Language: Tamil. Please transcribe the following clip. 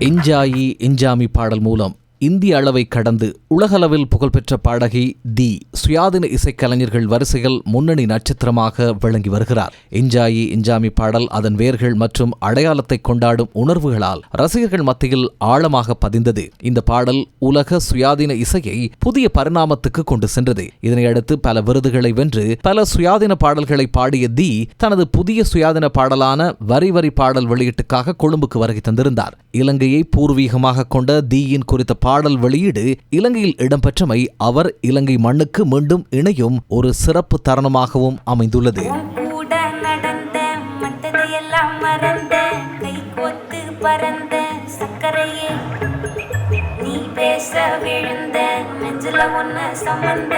என்ஜாயி என்ஜாமி பாடல் மூலம் இந்திய அளவை கடந்து உலகளவில் புகழ்பெற்ற பாடகி தி சுயாதீன இசைக்கலைஞர்கள் வரிசையில் முன்னணி நட்சத்திரமாக விளங்கி வருகிறார். என்ஜாயி என்ஜாமி பாடல் அதன் வேர்கள் மற்றும் அடையாளத்தை கொண்டாடும் உணர்வுகளால் ரசிகர்கள் மத்தியில் ஆழமாக பதிந்தது. இந்த பாடல் உலக சுயாதீன இசையை புதிய பரிணாமத்துக்கு கொண்டு சென்றது. இதனையடுத்து பல விருதுகளை வென்று பல சுயாதீன பாடல்களை பாடிய தி தனது புதிய சுயாதீன பாடலான வரி வரி பாடல் வெளியீட்டுக்காக கொழும்புக்கு வருகை தந்திருந்தார். இலங்கையை பூர்வீகமாக கொண்ட தீயின் குறித்த பாடல் வெளியீடு இலங்கையில் இடம்பெற்றமை அவர் இலங்கை மண்ணுக்கு மீண்டும் இணையும் ஒரு சிறப்பு தருணமாகவும் அமைந்துள்ளது. நீ பேச விழுந்த நெஞ்சில ஒன்ன சம்பந்த